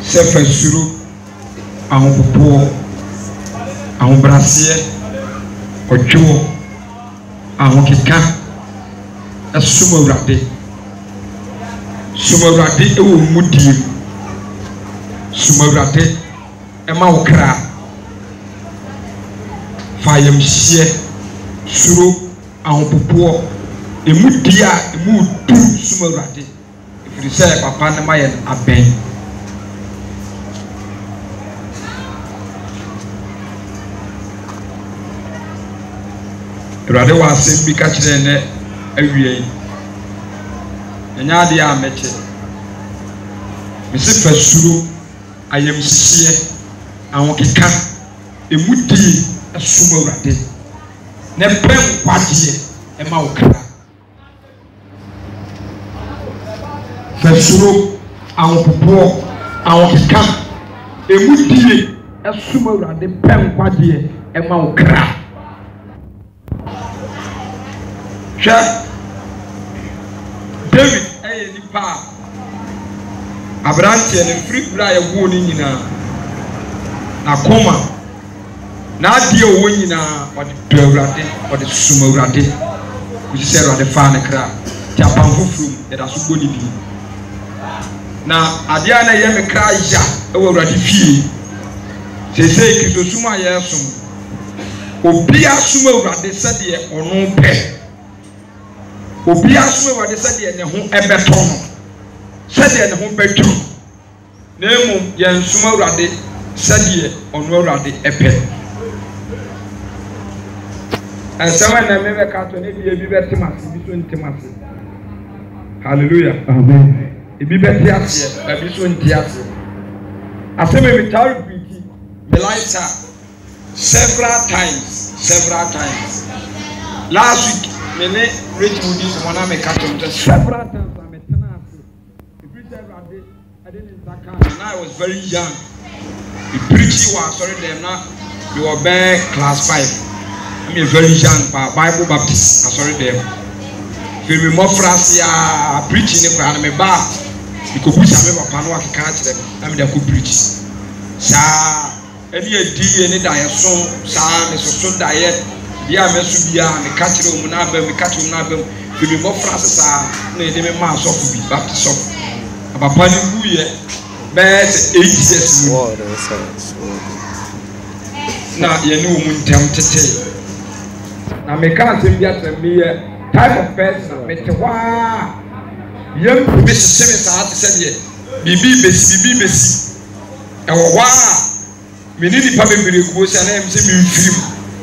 Sefasuro ahopopo ahobraseɛ odwo ahokeka asuma Awurade suma Awurade ɛwɔ mudie suma Awurade ɛma wo kra fa yamhyɛ suro ahopopo emudie a emu du suma Awurade efiri sɛ papa ne ma yɛ abɛn Awurade wa asɛm bi ka kyerɛ ne awie enya ade a mɛkyɛ mesi fa suro ayamhyehye ahokeka emudie asuma Awurade ne pɛn kwadeɛ ɛma wo kra fa suro ahopopo ahokeka emudie asuma Awurade pɛn kwadeɛ ɛma wo kra David ɛyɛ nipa aberanteɛ ne mfiri bra yɛwo ne nyinaa n'akoma n'adeɛ ɔwɔ nyinaa ɔde dɔ Awurade ɔde som Awurade kɔsi sɛ Awurade faa ne kra te apan foforɔ mu yɛda so bɔ ne bi na adeɛ a na ɛyɛ me kra ya ɛwɔ Awurade fie seesei Kristosum a yɛsom obi asom Awurade sɛdeɛ ɔno pɛ obi asome Awurade sɛdeɛ ne ho ɛbɛtɔ no sɛdeɛ ne ho bɛdwo na emu yɛn som Awurade sɛdeɛ ɔno Awurade ɛpɛ ɛsɛm a na mebɛka to ne bia bi bɛtem ase bi so ntem ase hallelujah amen ebi bɛte aseɛ ebi so nte ase asɛm a metaa repeat me lighter several times last week mene rich moody so mona me catch on several times I met tenase the preacher Awurade I didn't zaka and I was very young the preaching was sorry them na we were back class 5 I'm a very young Bible Baptist sorry them feel me more frasi a preaching ne kwa na me ba ko busa me papa no akeka kire me am dey ko preach sa eni edi eni da yeso sa me so da dia mesu bia me catch room na ba me catch room na ba me mo frasa na ede me ma so bi baptist so papa ni buye best 8 years na ye ni wo ntem tete na me ka asem bia tra me ye type of person me te wa yem me sese me sa te se bibi besi e wo wa me ni di pa bebre kuo se na em se me mfirim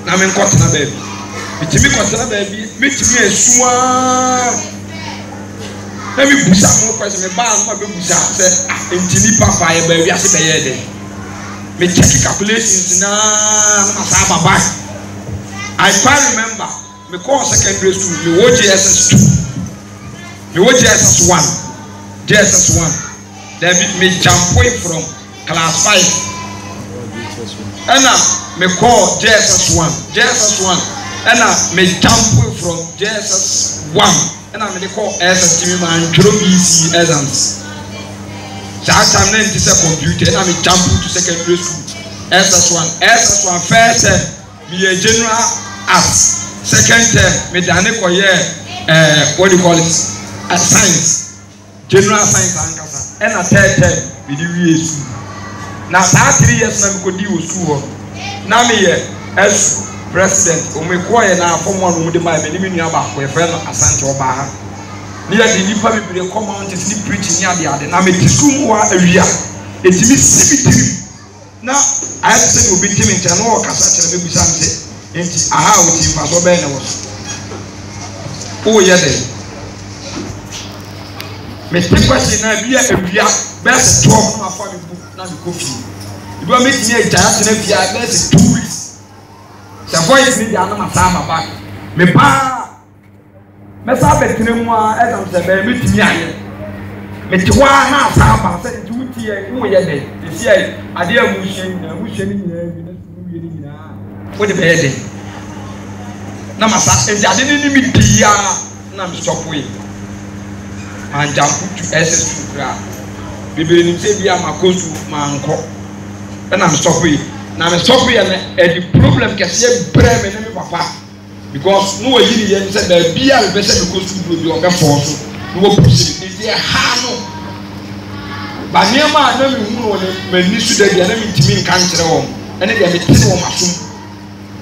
na me nkotena baabi mitimi kotena baabi mitimi esua na mi busa mo kwese me ba no ma be busa se entini papa ye baabi ase be ye de me check calculations na ma sa baba I quite remember me call secondary school me wo JSS 2 me wo JSS 1 then me jump away from class 5 and me call JSS 1 and me jump from JSS 1 and me call SST man BC exams that time then this computer and me jump to secondary school SS1 first me a general arts second term me dane ko what do you call it science general science ankasa and third term me di wie school na saa 3 years na me ko di wo school na me ye as president o me ko ye na form one mo de my me ni nua ba ko e fe no Asante Oba ha ni ya di nipa bibire come on to preaching ni ade na me ti school wa awia etimi sibitiri na I say obi timi ntia no kasa kire me busa nte enti aha o ti fa so be na wo o ye de me ti kwasi na bia awia best 12 na fa me book na me coffee if you make me a giant na bia best 2 weeks the voice me dia na ma sa ma back me pa me sa be tinu mu a exam se be me timi aye me ti wa na sa ba se ti wuti e wo ye de esi ai ade amuhye ni nyina bi na su wie ni nyina wo de be ye de na ma sa e ade ni mi dia na me stop we and jump to SS2 gra bibiri ni say bi amakosu manko na me stop yi na me stop yi na e di problem kese bre me ne papa because no we yiri yen say da bi a be say me kosu do bi o be force no wo push ni dey ha no ba niema na me hu no me ni su da bi na me ntimi nkan kire wo ene dey me tini wo masom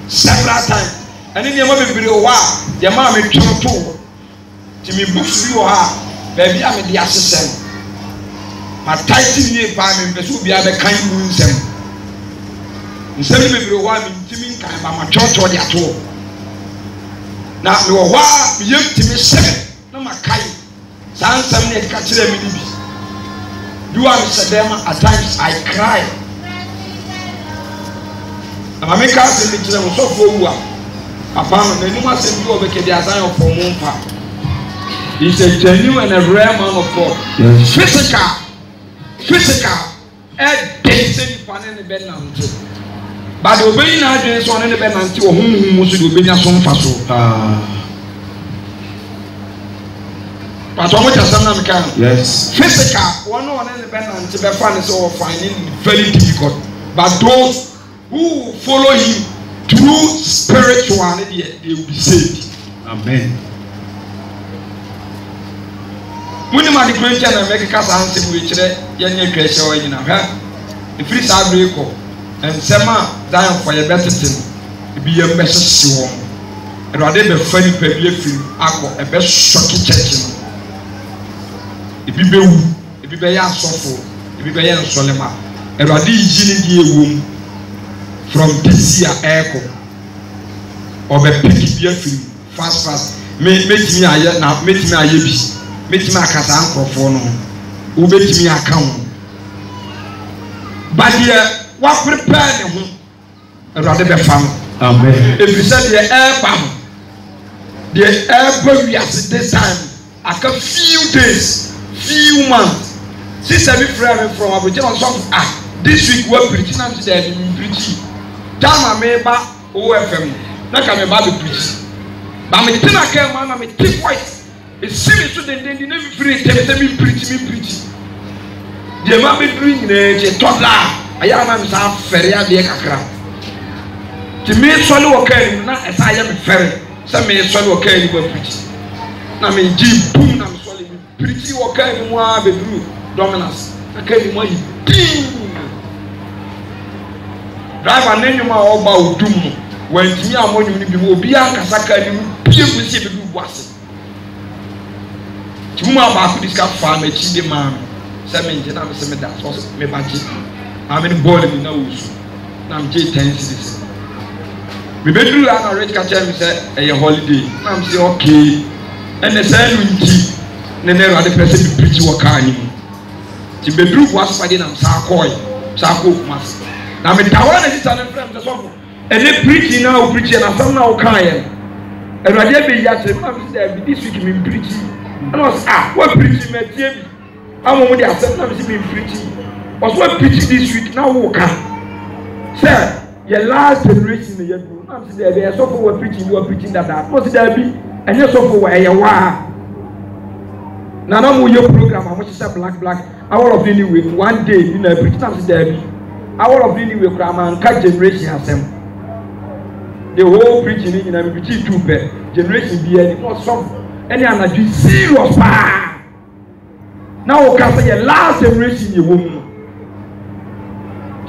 several times ene niema bibiri o wa ye ma me twono to ti me books bi o ha ba bi a me dey asesem ma title ni pa me be so bi a be kan mu nsem nsem bibiri o wa me ntimi nkan ba ma chocho dey ato na me wo wa me yem ntimi sebe na ma kai san nsem ne ka kire me ni bi do am say at times I cry na me ka se ni kire mo so fo wu a papa no na numa se bi o be ke dia san of mo mpa. He's a genuine and a rare man of God. Yes. Physical day say the pan in the bed now. But the obeying now is on the bed until whom must do be some faso. But how much as can? Yes. Physical one on the bed until the fan is all finding very difficult. But those who follow him through spirituality, they will be saved. Amen. When you make a make a cast answer which young creation or in a hair, if it's a break and summer down for a better thing, be a message to one. And rather be funny, baby, a best shocking church. If you be a soulful, if you be a solema, and rather you womb from this year echo or be picking your fast. Make me a year now, make me a year. Make me a kasa ankrofo no wo betimi aka ho ba de wa prepare ne ho erade be fam amen if you say the air bam the air go we at this time aka few days few months since I be friend from Abuja on some this week we preaching am say dey preach time me ba OFM na ka me ba be preach ba me tina ka ma na me tip voice. It's serious to the name free, tell me preach. The mammy bring a toddler, a young man's half ferry at the Akra. To me, swallow okay, not as I am ferry. Some may swallow okay, you will preach. Now, me Jim Boom, I'm swallowing pretty okay, more bedroom, dominance. I can't money. Drive an animal all about doom. When you are money, you will be a Kasaka, you will receive the was. Tuma ba ku diska fa ma chi de ma se me nje na me se me da so me ba ji ameni ball mi na wusu na me je 10 cities me bedru na rich ka tell me say e holiday na me say okay and the say nu nti ne ne rade press bi preach wo ka ani ti bedru was fa de na sa ko mas na me dawa na sita na frem so so e ne preach na o preach na sam na o ka ye e rade be ya se na me say this week me preach. And I was what preaching me TV. I'm on the accept now me preaching. Was what preaching this week now walk. Sir, your last generation the you. I'm saying there so for preaching you are preaching that. Must there be and you so for where you are. Now no your program I want say black hour of anyway one day you know preaching am there be. Hour of anyway cram and catch generation asem. The whole preaching in am preaching too bad. Generation be any not some any another serious pa. Now we can say the last generation you woman.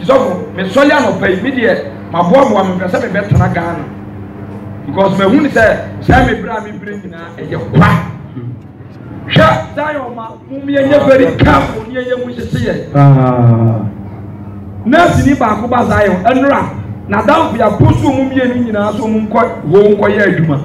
So me solia no pay immediate. My boy me person me better na Ghana. Because me who say me bring na e ye kwa. Sha Zion ma mummy enye very careful ni enye mu sese. Na sini ba ko ba Zion enra na down ya pusu mummy ni nyina so mu nko ye adwuma.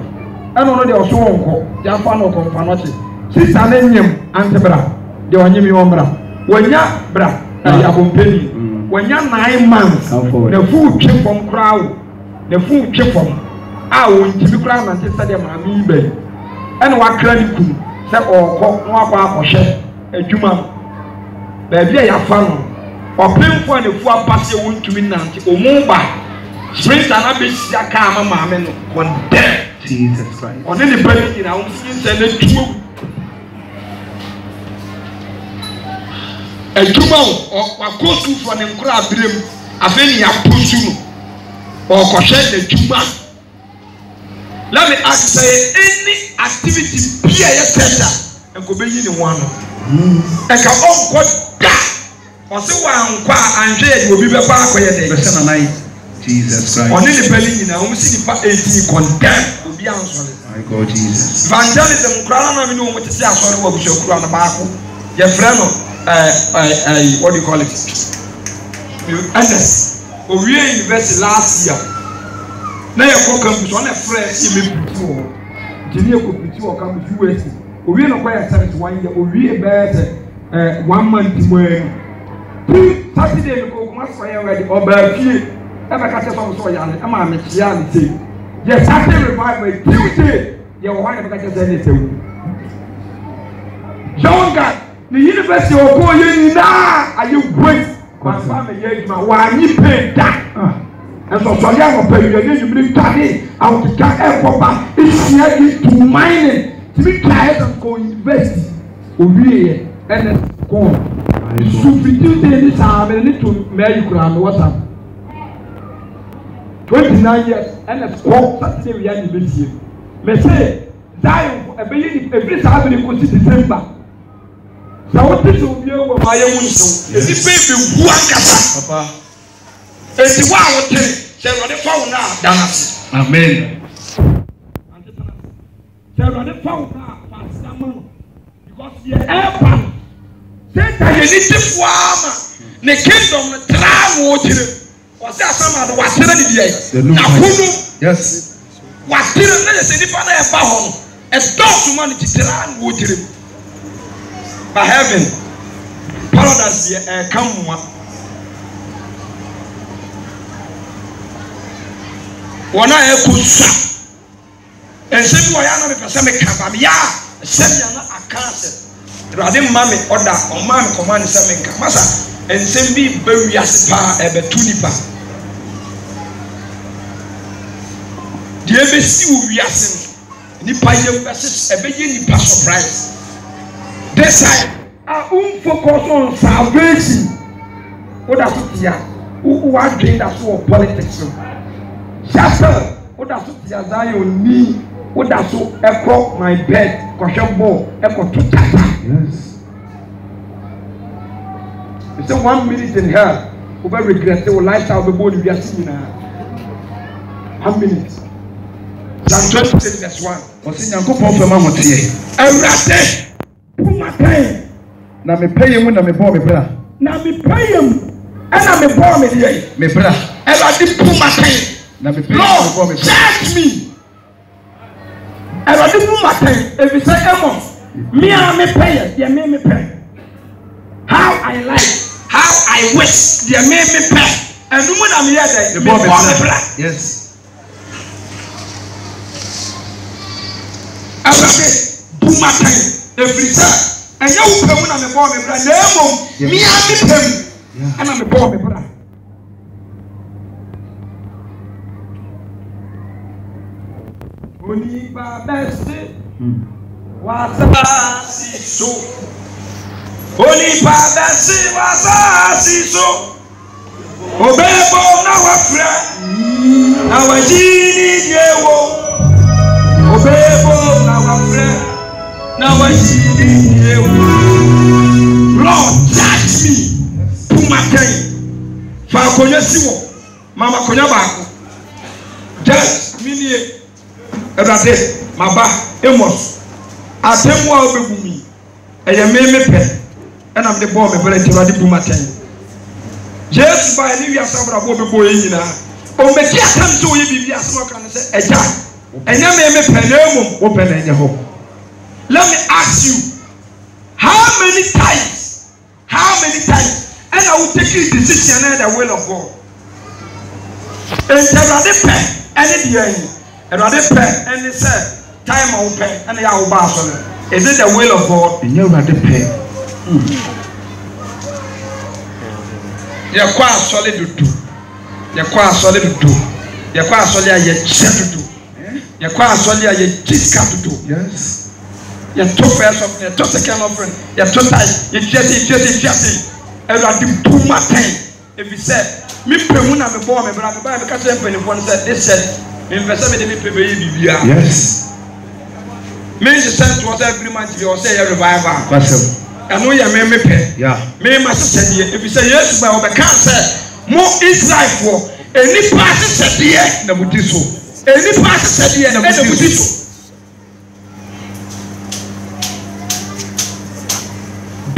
Eno no de oso wonko ya fa no ko fa no che sisa na nyem antebra de onyemi wombra wonya bra ya bompeni wonya 9 months na fu twefom krawo na fu twefom a wontibi kra na ntesa de maami ibe eno wakra ni kum se okọ no akwa akọhye adwuma ba bia ya fa no opemfo na fu apase wontumi nante omumba sprinter na be sia ka ama maame no condemn Jesus Christ. On any penny in our sins and then two. adwuma o wakosu for ne nkura abrem afeni aposu no o kohwe n'adwuma. Let me ask say any activity be a tender and go be in one. And can all God or say one qua and jay will be back for your day. Jesus Christ. On any belly in a home city for 18 condemned will be answered. My God, Jesus. Evangelism, crown of you what to say, sorry, what we shall crown the back. Your friend, what do you call it? Ernest, we invested last year. Na ya ko campus on a fresh imepitiwo jeni ko pitiwo campus US owie no kwa ya service 1 year owie better 1 month more two Saturday ko kuma so ya ready oba fie e be ka se so ya le ama me chia ni say yes Saturday revival Tuesday ya wo ha be ka se ni say John God the university o ko ye ni na aye great ma fa me ye ma wa ni pay da. And so I am a period you bring money out to get airport. It's here to mining. To be tired and go invest. Over and then go. So if you do this, I need to marry you and what's up. 29 years and a squawk Saturday we are in this year. May say, die every Saturday goes to December. So what is your view of my own? If you baby, Papa. Enti wa wote se rode fa wo na danase amen se rode fa wo na pastor man because ye ever say that you need to form the kingdom tra wo tire o se asama do wa tire ni dia na hunu yes wa tire na se ni pa na e ba ho no e stop man ti tra wo tire by heaven paradise e come one. Wana ekusa ensemi wa ya na me pese me kaba me ya semi na akase rade mama order o mama command se me nka masa ensemi ba wiase pa ebe tunipa die be si wo wiase ni pa ye pese ebe ye ni pa surprise this time focus on salvation oda so tia who are doing that so politics. Chapter, what does it say? Me, what does so echo my bed? Question ball, echo to chapter. Yes. It's a 1 minute in hell. Who will regret the lifestyle of the body we are seeing now. 1 minute. Psalm 20 verse 1. What's in your cup of a moment here? Everything. Put my time. Now me pay him when I me born me brother. Now me pay him, and I me born me here. Me brother. And I did put my time. Lord, judge me. I want to move my time. If you say, me and me pay, they make me pay. How I like, how I wish, they make me pay. And the moment I'm here, they make me. Yes. I want to do my time. Every time. And you pay when I'm born, me and me pay. And I'm born, me brother. Onipa besi wasasi so Onipa besi wasasi so Obebo na wafra na wajini jewo Obebo na wafra na wajini jewo Lord judge me pumakai fa konya siwo mama konya baako judge me Erade maba emos atemu a obegumi eye meme pe ena me bo me bere ti rade buma ten Jesus ba ni wi asabra bo be bo yina o me ti atam so ye bibia asmo kan se eja enya meme pe na emum wo pe na enye ho. Let me ask you, how many times and I will take you decision and the will of God and Erade pe ene dia and I and it said, time I will pay, and I will pass on it. Is it the will of God? And you're not the pay. You're quite solid to do. You're quite solid to do. You're quite solid as you check to do. You're quite solid as you discount to do. Yes. You're too first of your second offering. You're too tight. You're just. Everybody do my thing. If you said, me pemuna me born me brother, me catch them when one said this said, invest me me baby. Yes. Me the sense was every month you say a revival. I know you me pay. Yeah. Me must say if you say yes, but I can't say more Israel for any party said here na mutiso. Any party said here na mutiso.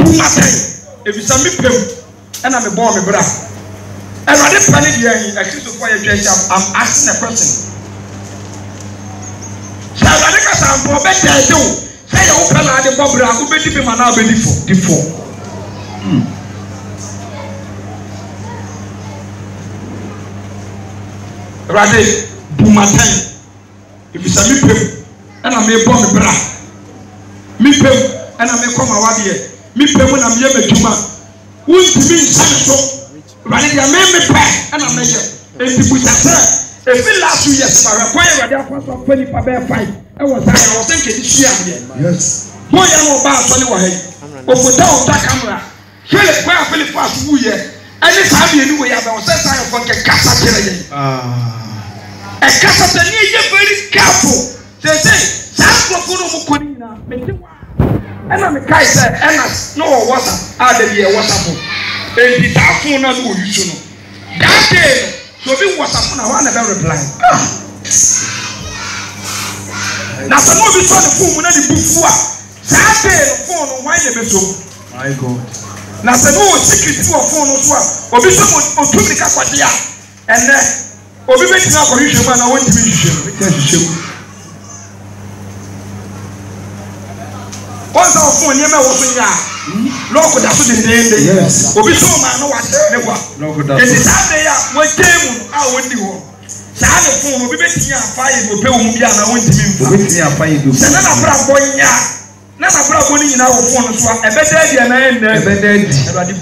Do my thing. If you say me pay, and I'm a born me brother. And I didn't panic here. I'm asking a question. So I think I'm for better do. Say you open the bubble, I'm going to be my now before. Ready? Do my thing. If you say me pay, and I'm a born me brother. Me pay, and I'm a come out here. Me pay when I'm here with Juma. Who's to me so? Right, you made me pay, and I'm here. If you put that, if you last 2 years, I require that for some 25 fight. I was thinking this year. Yes. Boy, I'm about 21. But without that camera, Philip was who here. And this time you know, I was saying, I'm going to cast a cast is very careful. They say, and I'm a kaiser, and I know what I did. And the phone not do you know. That day, so be what I want to reply. Now, some of you saw the phone when I did before. That day, the phone, why the better? My God. Now, some more secret to a phone as well. Or be someone or to the Capadia. And then, or be making up for you, man. I want to be you. Once our phone, you know what we are. Look at the name. Yes. Or be so man, no one never. Look at that. And the Sunday, what came out when you were. Sada phone, we be making a fire, we pay Mubian. I want to be fire. Send a boy. Not a problem in our phone. So a better idea, and a better idea.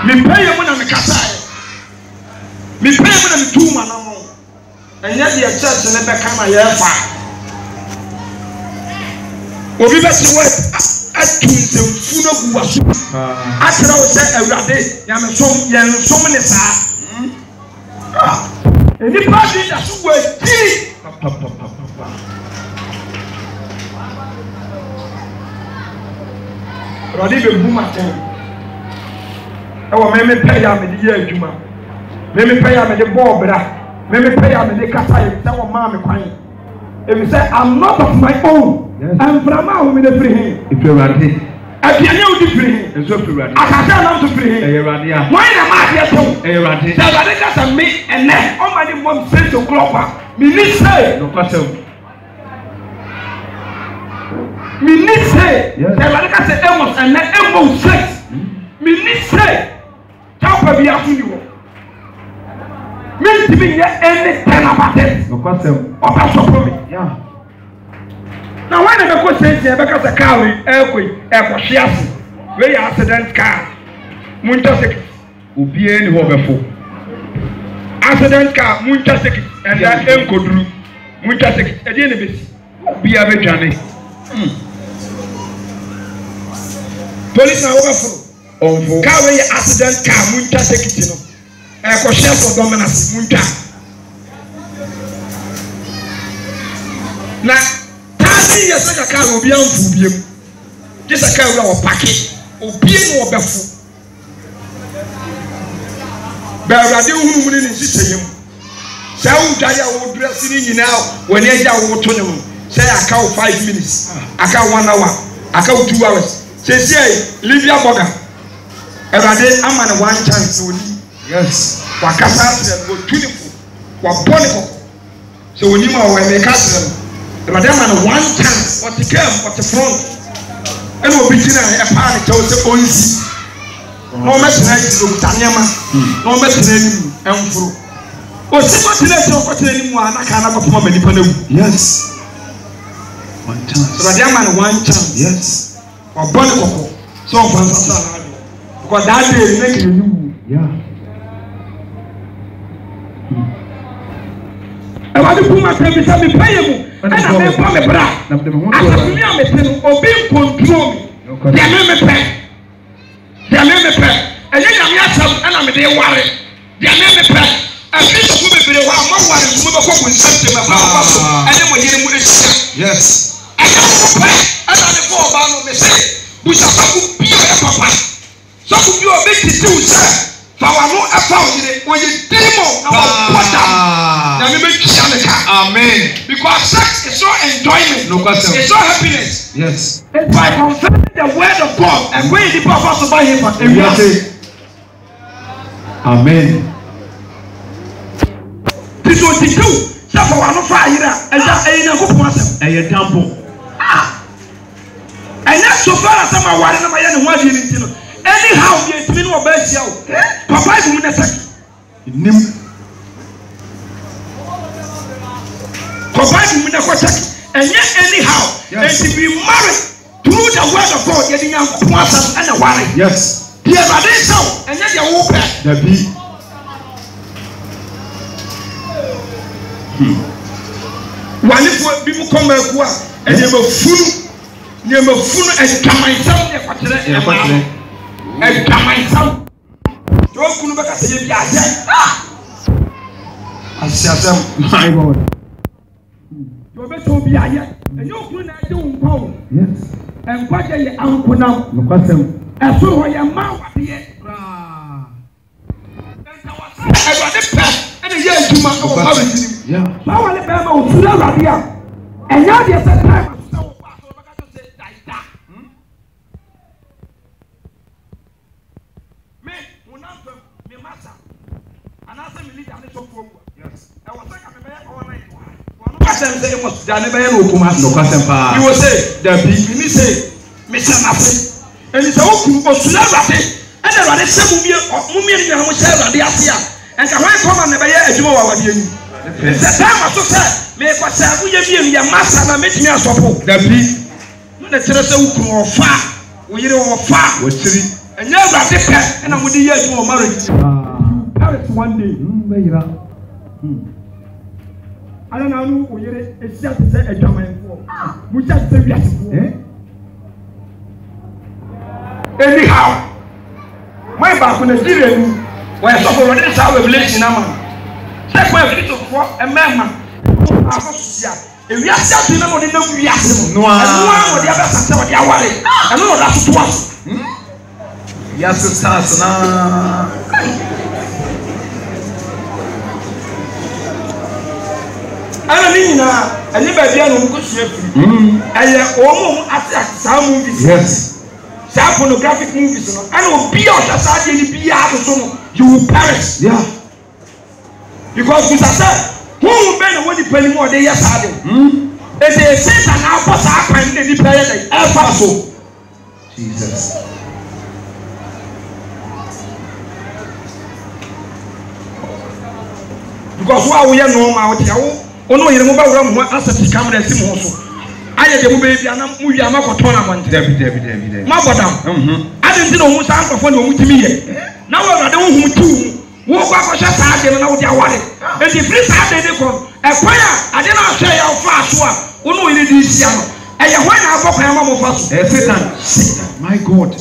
Me pay you when I'm a Kasai. Me pay when I'm 2 man. And yet the church never come a year far. Or we better work at the food of was. After I was said every day, young so many stars. And the party that's worth tea. Roddy be boom at him. I will make me pay him the year, Juma. Let me pay him the ball, brother. Let me pay him the Kasai. That was mommy crying. If you say, I'm not of my own, yes. I'm from my home in the free hand. If you're right, I can't do free hand. I can't tell them to free hand. Why am I here to? Tell the niggas and me and then all my mom says to Clopper. Me need say. No question. Me need say. Tell the niggas say Amos and then Amos says. Me need say. Tell me how you. Me to be anything about it. No question. Or that's for me. Yeah. Now when I go say because the car will Shiasi, very accident car. Muntasek will be any before. Accident car, Muntasek, and that Enkodru. Muntasek, at the end of it, be a journey. Police are overfull. Carry accident car, Muntasek, you know. For dominance, Munta. Now, 30 years ago, a car will be on Fubium. This a car will packet, or being or befu. But I do who wouldn't insist him. Sound Jaya will dress in now when they are watching him. Say a cow 5 minutes, a cow 1 hour, a cow 2 hours. Say, Livia Boga. And I did, I'm on 1 chance. Yes. Wakasa go beautiful. Waboniko. So when you are when they cast them, the madam and 1 chance, what the came, what the front. And we'll be a party to the only. No mercenary to Tanyama, no mercenary and through. Or somebody let you for anyone, I can't have a woman. Yes. 1 chance. So madam and 1 chance. Yes. Waboniko. So fantastic. Because that day make you. Yeah. I want to put my baby to pay him. and I make me bra. I me obi control me. They make me pay. They make me pay. And then I'm here and I'm there worry. They make me pay. A piece of women be one more worry. We go with something about and then we hear with yes. I don't pay. I don't go about me say. We shall be a papa. Some of you are making it too, sir. For our no account when you demo now we make amen. Because sex is so enjoyment, it's so happiness. Yes. It's by confessing the word of God and when the purpose of him and amen. This was the two. So for one of fire and that ain't a good one. A temple. And that's so far as I'm aware of my own one. Anyhow, you mean what best you Papa is in a second. Papa is in a second. And yet, anyhow, and to be married through the word of God, getting young person and a wife. Yes. Dear, but they so, and yet you will pay. The be. One if people come back, and you will fool, and come myself. And come myself. Don't come back and say, I said, my God. You're better to be here. And you couldn't do power. Yes. And what are your uncle now? And so I am now here. I got the past and a year to my own. Yeah. Now I remember to the radio. And now there's a time. You will say, the people say, Mr. Nafi, and it's all who was Lavati, and there are some women who say that they are here, and I went home and never hear you over you. It's the time I said, make what we have your master and make me a support. The people, the Teresa who far, we are far, and you're not the pet, and I would hear you more marriage. Paris one day, I don't know who it's just to say a German for. We just say yes. Anyhow, my back on the Syrian, where some of this our revelation, take my little for a man. If we are just in the no, we ask no one or the other side of the hour. I know that's twice. Yes, it's I mean, I never be able to share. I almost at some movies. Yes. Some pornographic movies. I will be out of that in the PR, you will perish. Yeah. Because we said, who will be the one depending more than yes, I do. And they say that now, what's happening in the planet? Alpha so. Jesus. Because why we are normal here. Ono yere mo ba wura mo asati camera si mo so aye de mo be bia na mo wi amako tona mo nte ma bodam ade nti no mo sa akofo na mo timi ye na wo na de wo hum tu wo kwa ko sha sa ade na wo dia ware e di free sa ade de ko e kwa ya ade na hwe ya fa so a ono yere di sia no e ye hwe na akofo ya ma mo fa so Satan my God.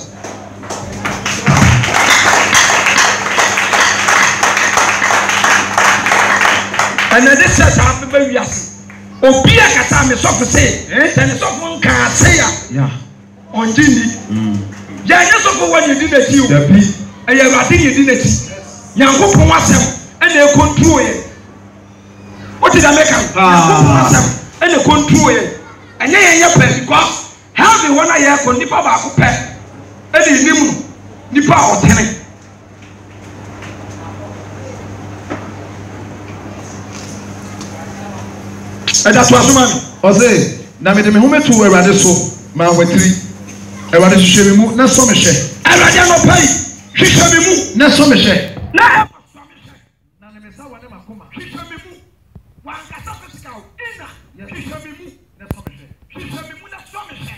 And then this says I'm very yes. Obia kata me so say, then so fun can say ya. On Jindi. Ya nya so for when you did it you. And you are you did it. Yankopon wasem and they control it. What did I make am? Yankopon wasem and they control it. And ya because how the one I kon nipa ba ko pe. And the nimu nipa o tene. And that's what man. Ose, na me de me home to Ewade so, ma watiri. Ewade hwehwe me mu na so me hwe. Ewade no pai. Hwehwe me mu na so me hwe. Na so me hwe. Na ne me sa wade makoma. Hwehwe me mu. Wa ngasa physical. Ina. Hwehwe me mu na so me hwe. Hwehwe me mu na so me hwe.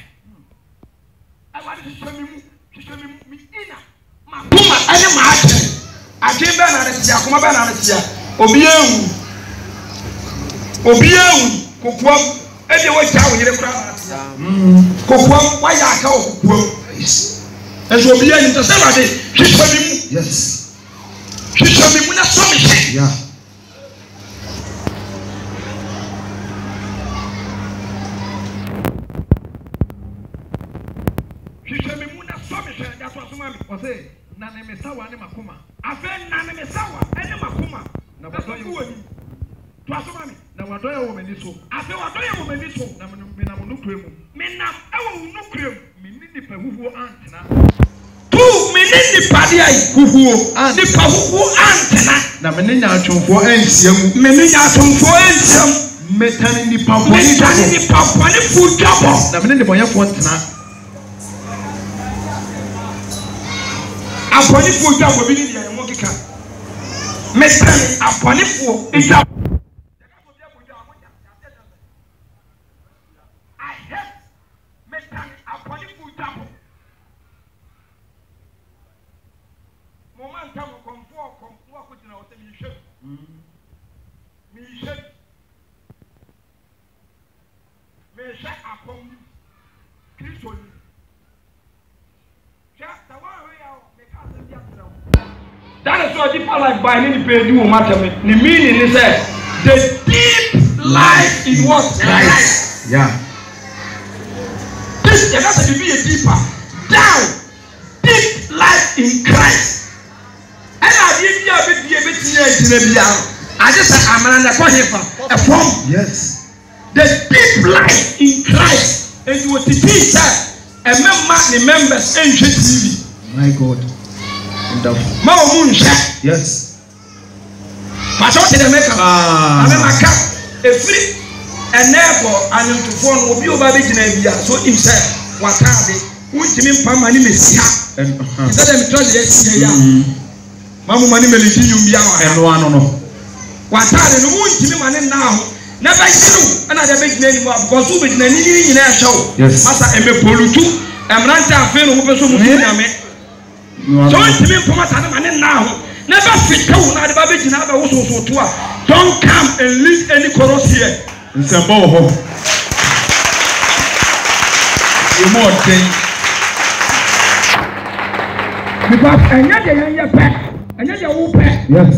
Ewade hwehwe me mu. Hwehwe me mu ina. Makoma ane ma ate. Ade be na ne tia, koma be na ne tia. Obi ewu kokuam Ebi wo ja wo yire kura. Kokuam wa ya aka kokuam. Enso obi ya nta se wade hwehwe mi mu. Yes. Hwehwe mi mu na so mi hwe. Yeah. Hwehwe mi mu na so mi hwe da so asoma mi. O se na ne mesawa ne makoma. Afa na ne mesawa ene makoma. Na ba so yi. To asoma mi. Na wadoya wo mani so. Afa wadoya wo mani so. Na me na mo nukure mu. Me na ewo nukure mu. Me ni nipa huhuo antena. Tu me ni nipa de ai huhuo. Nipa huhuo antena. Na me ni nyatwomfo ansia mu. Me ni nyatwomfo ansia mu. Metani nipa boni. Metani nipa boni fu jabo. Na me ni bonyafo antena. Aboni fu jabo bi ni dia mo kika. Metani aboni fu jabo. That is what deeper life by any pay do matter. The meaning is that the deep life in what Christ. Yeah. This you got to be a deeper down deep life in Christ. And I did a bit I just said I'm an a form. Yes. The deep life in Christ. And you will teach that and members in TV. My God. Yes. But what did I make? I remember a free and therefore and to phone will be over the Geneva. So himself, what are they? Which mean Pamani Messia? And let them tell you, Mamma Money Melody, and one no. What are they? Won't money now? Never you another big name because who is any in a show. Yes, Master M. Polutu, and Ranta Finn who was so don't me from us now. Never fit out the baby in other also to don't come and leave any chorus here. It's a boho. You more thing. Because another pack, another pack. Yes.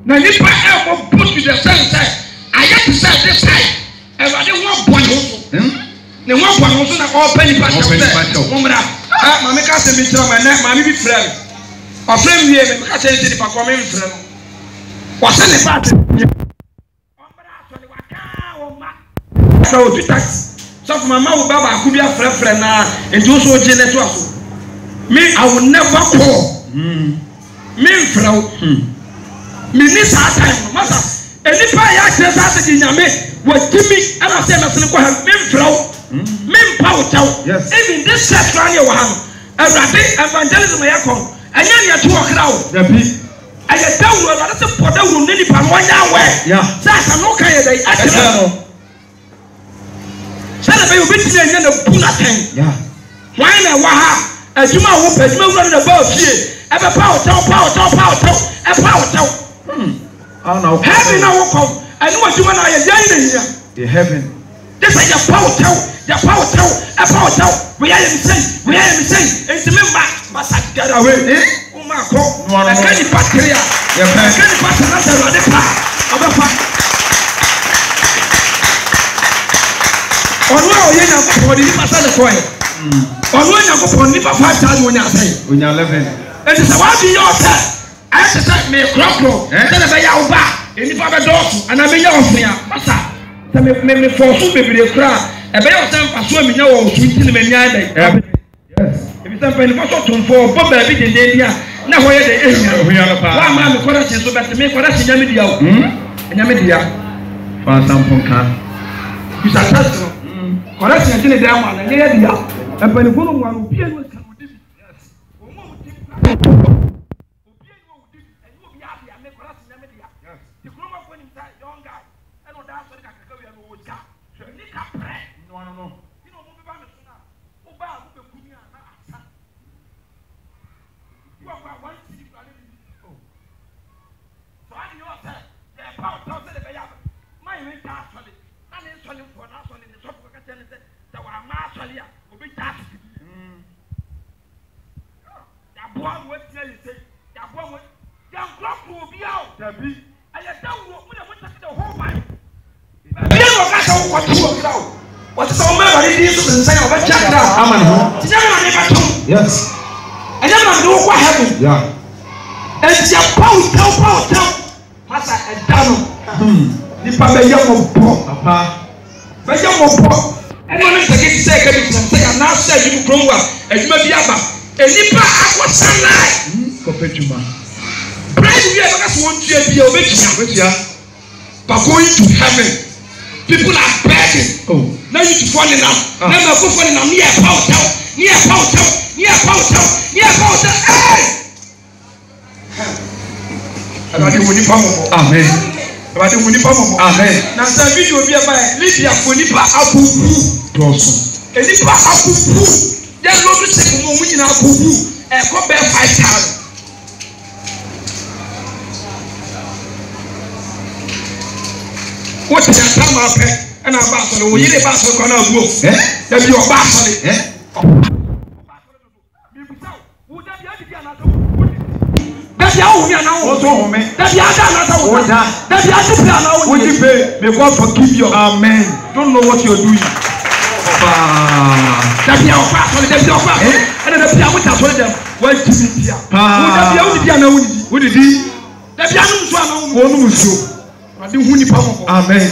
Now you put put to the same side. I have to say this side. And I didn't want one also. The one also not all penny patch. Mammy can't say me to my neck, mammy be friend. Or friend here, I say to the Pacomin friend. What's in the party? So to tax. So for my mouth, Baba could be a friend now, and do so generous. Me, I will never call. Me, Frau. Me, this hard time, Master. And if I ask this as a Yame, was Timmy, and I said, I me, Frau. Men power yes. Even this set run your hand. A rabbit evangelism may come. And then you to a crowd. I get down with a support that will need from 1 hour. Yeah, that's a no kind of day. I don't know. Said you bit in the bulletin. Yeah. Why not? Waha, as you might hope, as you might run above here. Ever power, a power. I don't know. Heaven, I will come. I know what you want. I am here. The heaven. This is your power town, a power town. We are insane. It's a member, but I get away. Oh my God, I can't pass here. I can't pass another part. On what you know for the Pastor Coin. On when you go for Nipa 5,000 when you say, when you're living. And it's a one in your time. I have to say, me a crop roll. Then I say, I'll back in the Papa Dawson, and I mean, you're here, Master. Me force me be the crowd. E be your time pass me na wo sweet ni me nya dey. Yes. If you say me for to for bo ba bi de dia na ho ye de ehia. Ho ya pa. Wa ma me kora tin so bet me kora tin nya me dia o. Nya me dia. Fa sampon ka. You say that no. Kora tin tin dia ma na ye dia. E pa ni funu mo anu pie no ka mo di. Yes. O mo ti. O pie no o di. E you be happy me kora tin nya me dia. Yes. The grandma for him say young guy. E no da so ka no. You know, move back to now. Oh, Bob, the Kunia. You are one city. Oh, so I know that the power of the Bayab. My ring actually, and it's only for us on the Australia, we be that. One with you say, that one with young clock will be out. I don't know the whole mind. What is all my ideas and say over China? Yes. I never know what happened. Yeah. And your power, Master and Dano. The Papa Young Papa. But young Pop. And when I get to say, I now say you grow up and you may be about. And if I was sunlight, perpetual. Bread we ever want to be a but going to heaven, people are begging. Oh, now you to fall in love. Now go fall in love near Powder, near Powder, near Powder, near Powder. About the money power. Amen. About the money power. Amen. Now, the video will be about Lydia Bonipa Abu. And if I Abu. Then no be say mo mu nyina kogu e ko be 5,000. What is your time up and about so we dey ba so ko na go that be oba so le that ya wo nya na wo so ho me that ya da na so wo da that ya ti pay na wo ti pay may God forgive you. Amen. Don't know what you are doing. That you are fast on the day of fast, and then the people that told them, "Why did you be here? Who did he? That you are not I didn't win the power. Amen.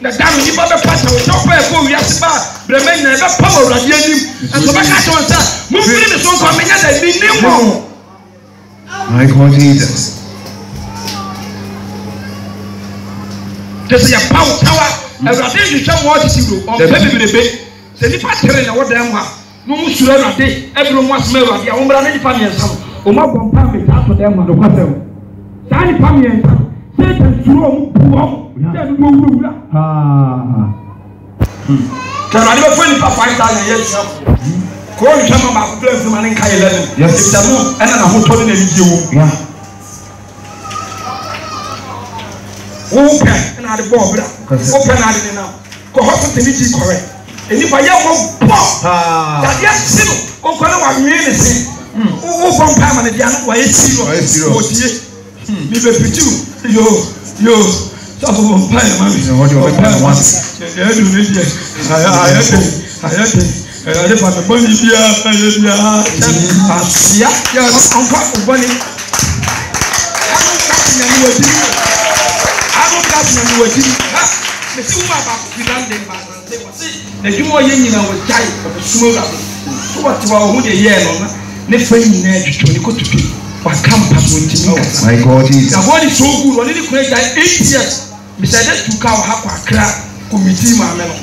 The damn you never pass out. Don't pay for your spot. The men never power of the enemy. And so back at one time, move in the song coming out and be new. My God, Jesus. There's a power tower. And I think you shall watch you on the baby. The department na what them ha no mu sura na dey every one smell wa dia ombra na department sam o ma bon pa me ta to them do kwatem sa department say the sura mu buo say do wura can I never find 5,000 years ko you come back to them man in kai 11 yes the mo and na ho to na ni je wo yeah open na the ball bra open na the now ko hospital ni ji correct. And if I have a pop, that yes, oh, what we really say, oh, from time and again, why is zero? Me be pitu, yo, stop on pile, man. What you want once? I do need it. I had the money here, yes, I'm part of money. I don't got you. The two about the Jumo Yin was tight of the smoke. What about who the yellow? Never in there to go to be. But come past with me. My God, the body so good, only the great 8 years. Besides that, to cow have a crack, committee, my melon.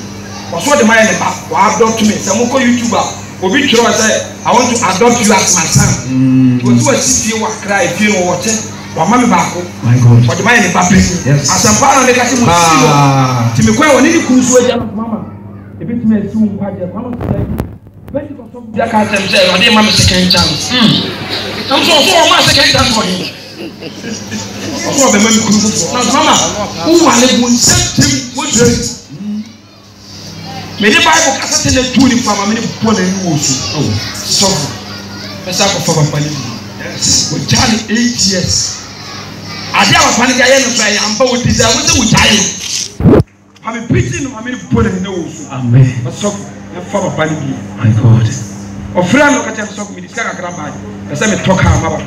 Was what the man about? Adopt me. Some YouTuber will be sure I said, I want to adopt you as my son. To a city or cry if you know what. My God, for the man in the baby. As a father, they got him to me. When you could swear, Mama, a bit me soon, quite a mama today. When you got some black items, I did my second chance. I'm so my second chance for him. Of course, the man could now, Mama, who are they would send him with it? May the Bible cast in the tuning from a minute for the news. Oh, so the sacrifice of my with Charlie 8 years. I never panic. I am both desire with Charlie. I'm preaching. I'm put in the nose. Amen. But so, for a panic. My God. Or friend, look at them. So, we discuss a grandma. The same talk. I'm about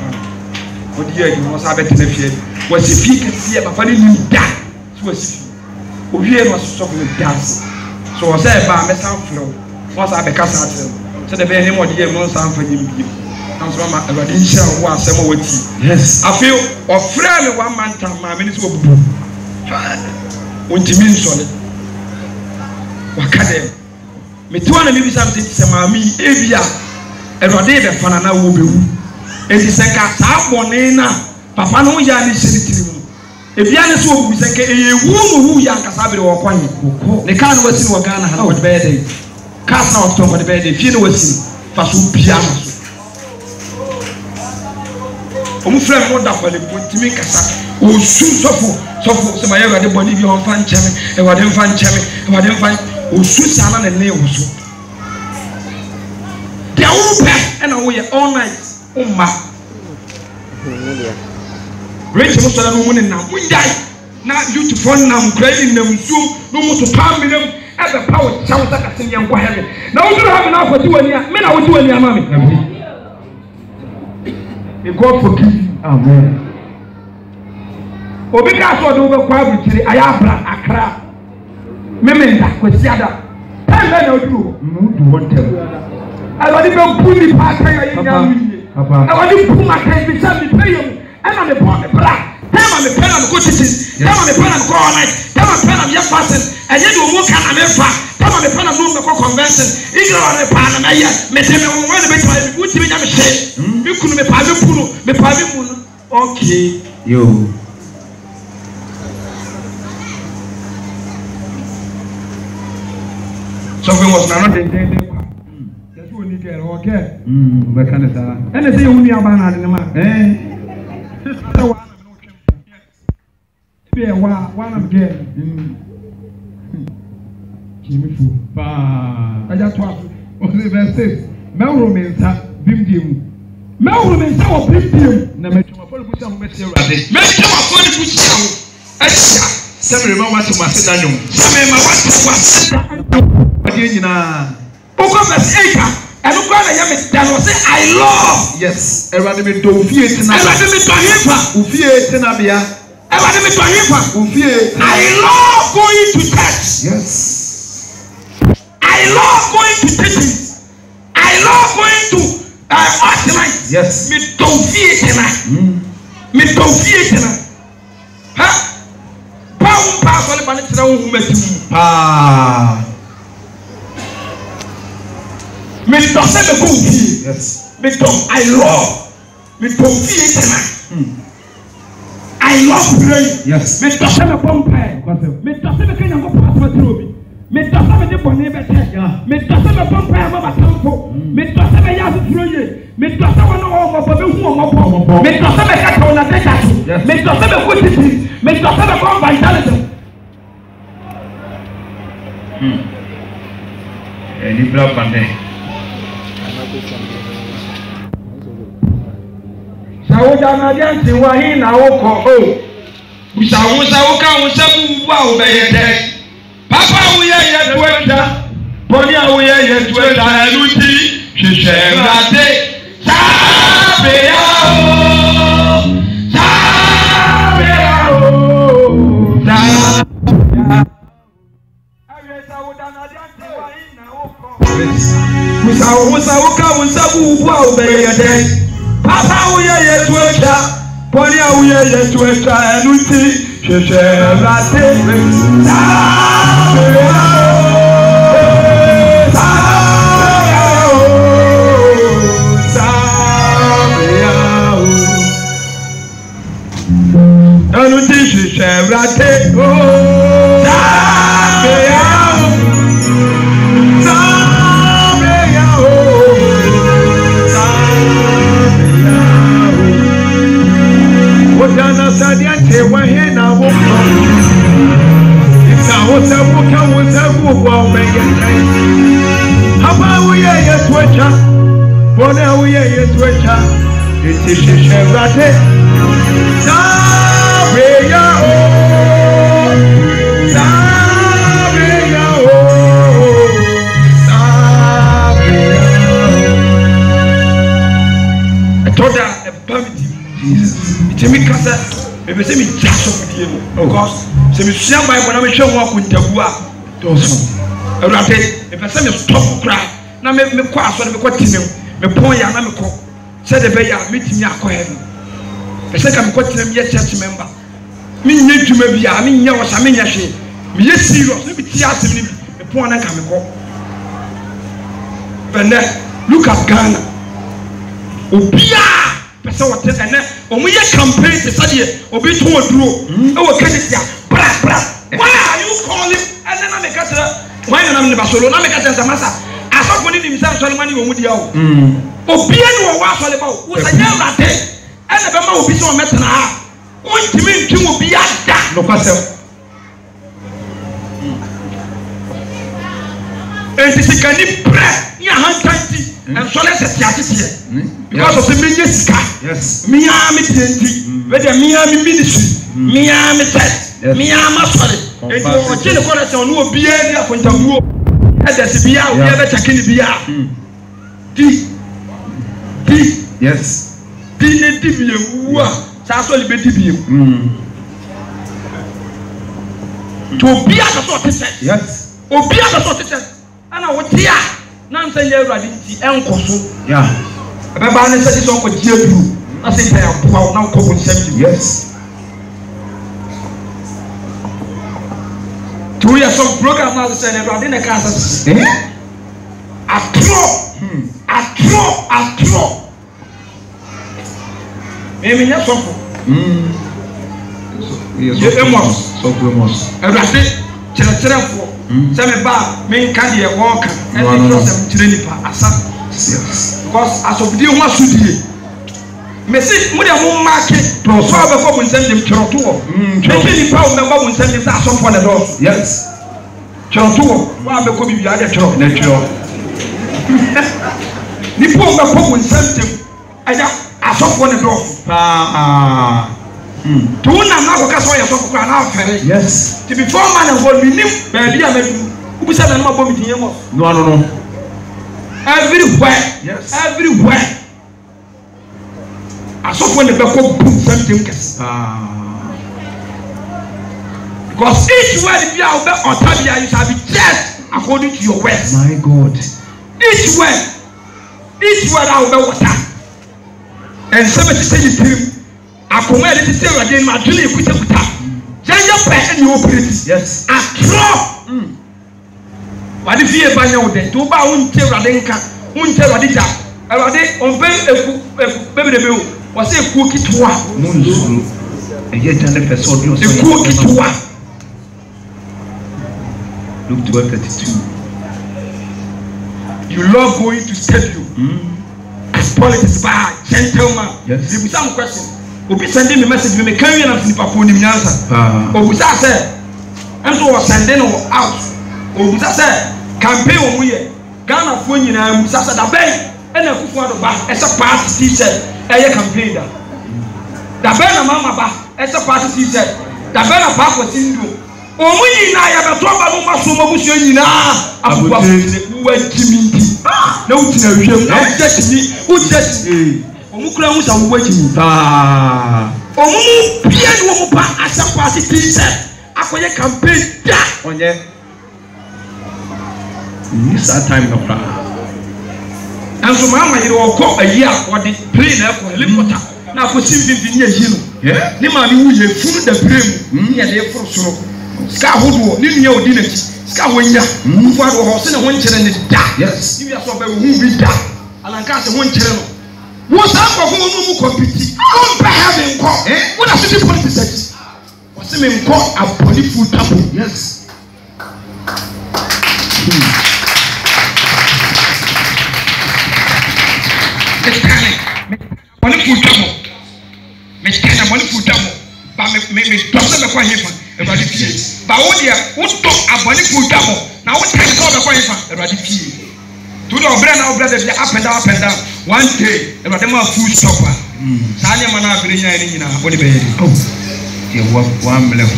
what year you must have been if you was if you can see a funny new dad. So, if you was talking with dance. So, I said, by my sound flow. Once I become so the very name of the year, no sound for you. Yes, I feel or friend 1 man time, my minister will be when you mean solid. What can they? Me too, and maybe something to Mammy, Avia, and Rodea Fanana will be. And the second half one, Papa no Yanni City. If Yanis will be second, a woman who young Casabi or Quani, the car was in Wagana had what bad day. Cast out from the bed, if you know what's in Fasu Piano. Friend, what that for the point to make us who soon suffer some other body on fan chemi, and what them fan chemi, and what them fan who soon salon and nails. the open and we all night. Rich most of the women now. We die. Now you to phone them, creating them, no more to palm them as a power. Sounds like a singing for heaven. Now you don't have enough for doing it. Men are doing your mommy. God forgive you. Amen. Obika so do be kwa butiri ayabra akra. Memenda kwesiada. Time na odu. Do one tell. I want to put the part I want to put my hand beside the prayer. And I'm the black. Tell me the pen and go to this. Tell me the pen and go all night. Tell me the pen and your fasting. And then you walk and I'm tell me the pen and move the convention. You know the pan and I met him on one of the time. Would you never say? You couldn't be private pool, be private pool. Okay, you. Something was not in day. That's what you get, okay? What kind of that? And I say, only a banana in the man. One of them. Jimmy Fu. I just want to say, Melroom is a bim. Melroom is our bim. Never to my phone, which I'm going to say, make my phone, which I some remember what to my son. Some remember what to my son. Okover's acre. And look what I am that was say, I love. Yes, everybody do fear to Nabia. I love going to church. Yes. I love going to churches. I love going to Arsenal. Yes. Me don't fear tonight. Me don't fear tonight. Huh? Pound only by the who met you. Me don't say the good. Yes. Me don't. I love. Me don't fear tonight. I love praying. Yes. Me does have a bumpire. Me does have a kind of pastor through me. Me does have a bonnet better. Me does have a bumpire of a temple. Me does have a yard through you. Me does have an over for the woman. Me does have a cat on a deck. Me does have a good city. Me does have a bomb vitality. Any block on there. Saudana janti wahi na oko o usawusa uka usabu wa ubeyete papa uye yetweta boni uye yetweta enuti hihemrate sabe yao Saudana janti wahi na oko usawusa uka usabu wa ubeyete Papa uye yetweta, poni uye yetweta, enuti shesherate. Enuti shesherate. Jana sadiante wahena woko Ika wosabu wa umeyekai Hapa uye yetwecha Bone uye yetwecha Iti shishevrate Sabe ya o Sabe ya o Sabe ya o I told her a permit Jesus. It's a mikasa. Maybe say me just of the because say me share Bible na me show one kuntabua. Those. Erate, if I say me stop cry, na me kwa so me kwa tinem, me pon ya na me ko. Say the be ya meet me akọ heaven. I say ka me kwa tinem ye church member. Me nya dwuma bia, me nya wasa me nya hwe. Me ye serious, me ti asem ni me pon na ka me ko. But look at Ghana. Obia person what and then omuye campaign to study obi to oduro e wo kanisia bra why are you calling and then I make us why na me basolo na make us masa asofo ni nimisa so mani wo mudia o obi enu wo wa so le ba wo sanya rate e na be ma obi so metena ha won timi ntwi obi ada no kwasem enti sikani pre ya hantanti and so let's say because of the minister. Yes. Me am it whether me am ministry, me am it, me am sorry. And you are the correct on who be able to do as we are checking the Yes. Dine dibiye wa sa so le be dibiye. To obi a so tete. Yes. Obi a so tete. Ana wo tia na nsan ye Awurade nti enkoso. Yeah. Ebe ba ne se so ko tie duru. Na se ta ya boa na ko bo nsem. Yes. 2 years of program na se ne Awurade na ka sa. Atro. Emi nya sofo. Yes. Emos. Awurade kyerɛkyerɛfo. Sɛ me ba me nka de ɛwɔ ka. Ɛne trɔsɛm kyerɛ nipa asa. Yes. Because asofodie ho asodie. Mesi mo de mo marke to so abɛkɔ mo nsɛm dem kyerɛto wɔ. Twɛtwe nipa wo mɛba mo nsɛm dem sɛ asofo ne dɔ. Yes. Kyerɛto wɔ. Wo abɛkɔ bibia de kyerɛ. Na kyerɛ. Nipa wo mɛkɔ mo nsɛm dem. Aya asofo ne dɔ. To una na ko kaso ya sofo kwa na afere. Yes. To before man and God minim baby amedu. Ubisa na ma bom tinye mo. No. Everywhere. Yes. Everywhere. Asofo ne be ko boom something kes. Because each word be out there on tabia you shall be judged according to your words. My God. Each word out there water. And somebody say you dream. Akoma de tete Awurade ma dwene ekuta. Janja pɛ ne operate. Yes. Atro. Wadi fie banya wo de. To ba wo nte Awurade nka. Wo nte Awurade ja. Awurade onbe eku bebebe o. Wo se eku kitwa. Munzuru. Eye jane pɛ so odi o so. Eku kitwa. Luke 12:32. You love going to stadium. Politics by gentleman. Yes. You some question. Obi sending me message me can you na nipa ko nim nyansa. Obi say enso was sending out. Obi say campaign wo mu ye. Ghana fo nyina mu say da ben e na kufu ado ba e say party t-shirt e ye campaign da. Da ben na mama ba e say party t-shirt. Da ben na pa ko tindu. Omu nyina ya beto ba no maso mo busu nyina abuwa wo jimi. Na utina hwem na ujeti omu kura mu sa wo jimi. Omu pia no mo pa asa party t-shirt akoye campaign da. Onye. This time no pra. Anso mama yire okọ ayi a wode plane na ko helicopter na ko simfimfi ni ayi no. Yeah. Ni ma mi wuye funu da plane ni ya de furu soro. Ska hodo ni nya odi na ki. Ska wonya. Fu ado ho se ne ho nkyere ne da. Yes. Ni ya so ba hu bi da. Alanka se ho nkyere no. Wo sa ko ho no mu compete. Don't be having ko. Wo na city politics. Wo se me nko aboni fu tabo. Yes. Money food tabo. Me stand money food tabo. Ba me dose me kwa hefa. Everybody fie. Ba wo dia, wo to aboni food tabo. Na wo tell ko be kwa hefa. Everybody fie. To the obra na obra dey up and down. One day, everybody ma food stopper. Sa nya mana abere nya ni nyina wo ni be yedi. Oh. Ye wa mele ho.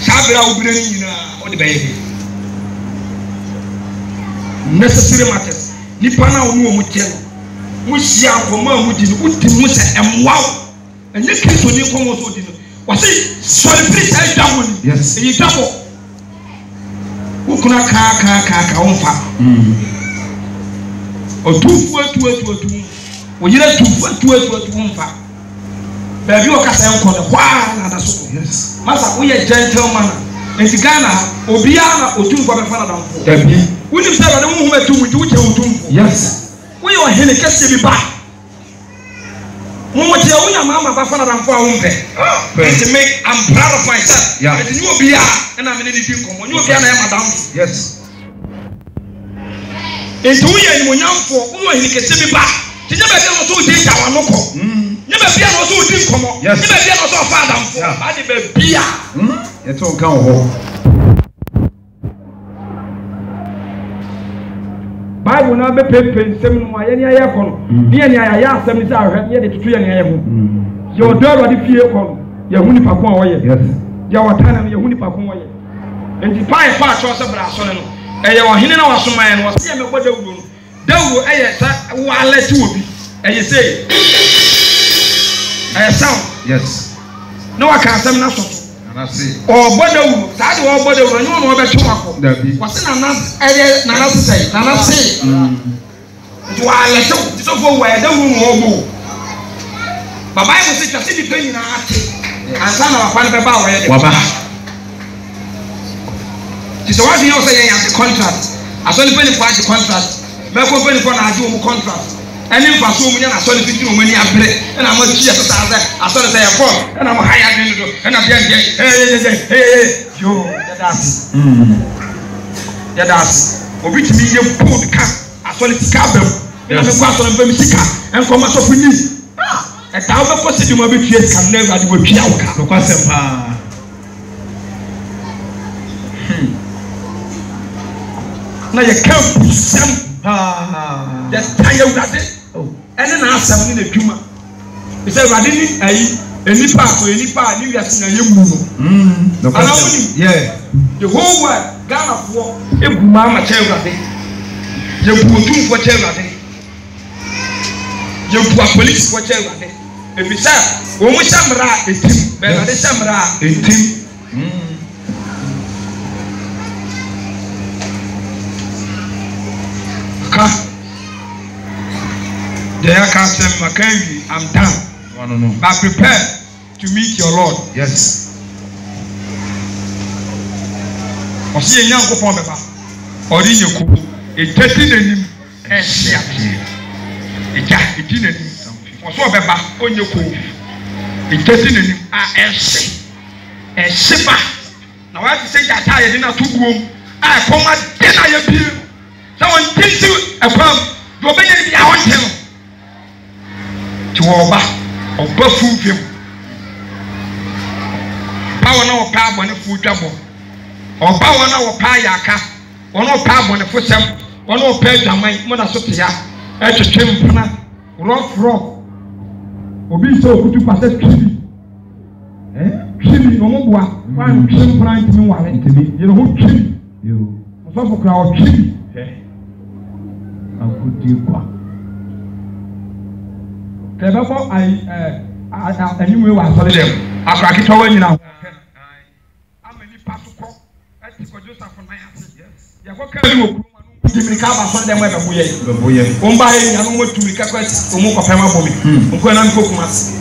Sa bera obere ni nyina wo ni be yedi. Necessary matters. Nipa na wo mu tie no. Mu hia akoma mu di no, udi mu se emwaw. Enye Kristo ni komo so di no. Wasi sorry please I double. Yes. Eyi double. Wo kuna ka onfa. Otufu atu. Wo yire tufu atu onfa. Baby o ka say enko no kwa na da so. Yes. Masa wo ye gentleman. Enti Ghana obia na otumfo be fa na damfo. Dabi. Wouldn't say that woman who met you. Yes. We are here to be back. Mama, tell me, Mamma, Bafana, and for I'm proud of myself. Yeah. And you will be and I'm in anything common. You can have madam. Yes. And to you and young for who are here to be back. You never get also take our local. Never be also drink come on. Yes. Never be also father. I did be beer. It's all come home. Bible na be pepe nsem no aye ne aye kono ne ne aye asem ni sa ahwe ne de tutu ye ne aye ho ye odo Awurade fie kono ye hu nipa ko a wo ye ye wotana ye hu nipa ko wo ye enti pai fa cho se bra so ne no eye ohene na wasoman no wose ye me gbo Dawudo no Dawudo eye sa wo aleti obi eye say sound Yes. no wa kan asem na so And I say, oh Dawudo sa de wo Dawudo no no be to akọ wose na eye na say wa aleti so fo wa Dawudo no ogbo But Bible says that the penny na ate and son of a fan be ba wo ye Waba. So what you say you have the contract. I saw the penny for the contract. Me ko penny for na aju mu contract. Any paso mu nya na so the fiti mu mani abre. And I must cheer to say I saw the say for and I'm higher than you and I'm hey yo that's obi ti ye put ka I saw the car bem. And me kwa so the me sika and come so for ni. E ta wo ko se di mo be tue kan na Awurade wo twa wo ka. Kwa sempa. Na ye camp sem the tire Awurade ene na asem ni na dwuma be say Awurade ni ayi enipa ni wiase na ye mu no Yeah. the whole world Ghana for eguma ma che Awurade ye bu otum for che Awurade ye bu police for che Awurade e bi say wo mu shamra etim be Awurade shamra etim They are Captain Mackenzie. I'm done. No. But prepare to meet your Lord. Yes. Osi enyan ko pon beba. Ori nyeku. Eteti nanim. Ehia. Eja eti nanim. Oso beba onyeku. Eteti nanim. Ehye. Ehye ba. Na wa ti se jata ye na tubuom. Koma de na ye bi. So won tinti ekwam. Do obenya bi a won tem. Oba fufim bawo na opa abone fu dwabo oba wona opa yaka wona opa abone fu sem wona opa adwaman mo na so te ya etwetwe mpana rough obi so okutu pase twibi no mo boa wan twe mpana ntimi wale ntimi ye no ho twibi yo so fo kra o twibi akudi kwa Tebeko anyway was solid them. After I told you now. I'm a passport. I think for Joseph for my answer. Yes. You go carry you. Jimmy Kaba for them where we Umba, I don't want to recover Umuka Pema for me. Umkwana Kumas.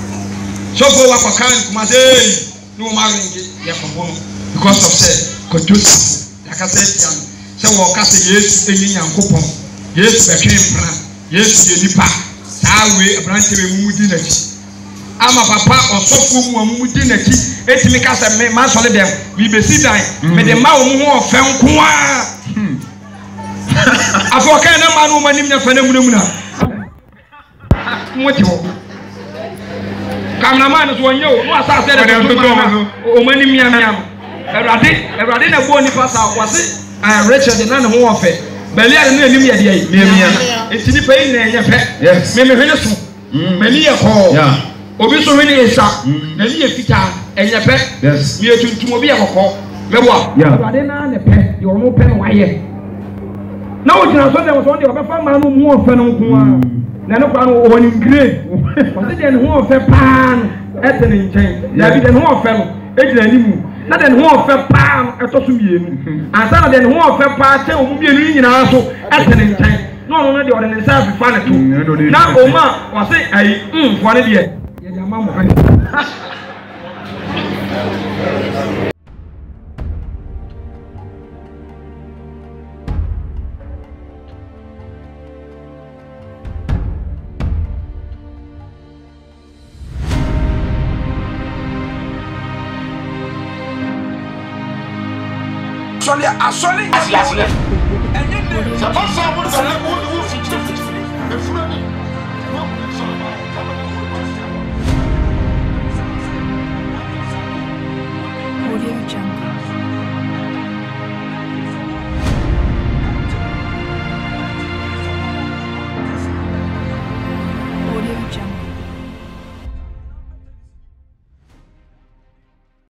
So go up a kind Kumade. No marrying because of said Joseph. Like I said, so walk as a yes, any young coupon. Yes, became plan. Yes, the Nipa. Awe abranche be mumudi nachi ama papa osofu mu mumudi nachi etimi ka se me ma sole dem we be sit down me de ma wo mu ho ofe nko a afo kan na ma no manim na fa na mu na moti ho cameraman so wonyo no asa se de o manim ya na Awurade na bo ni pasa wase Richard na ne ho ofe Beli ya ni enim ya dia yi. Enti ni pay na enye pe. Yes. Me hwene so. Beli ya ko. Yeah. Obi so hwene esa. Beli ya fita enye pe. Yes. Mi etuntum obi ya kokko. Mebo. Yeah. Na ne pe. Yo no pe no waye. Na o jina so dem so de obefa ma no mu ofe no nko a. Na no kwa no o ni grade. O se de ne ho ofe pan. Ete ne nchen. Na bi de ne ho ofe no. Ejina nimu. Na den ho ofe paa eto so mienu ansa na den ho ofe paa che o mu mienu nyina so etene ntan no no de ode ne sa fifa ne to na o ma wa se ai fo ne de ye de ama mo hani Asoli. Audio Jungle. Audio Jungle.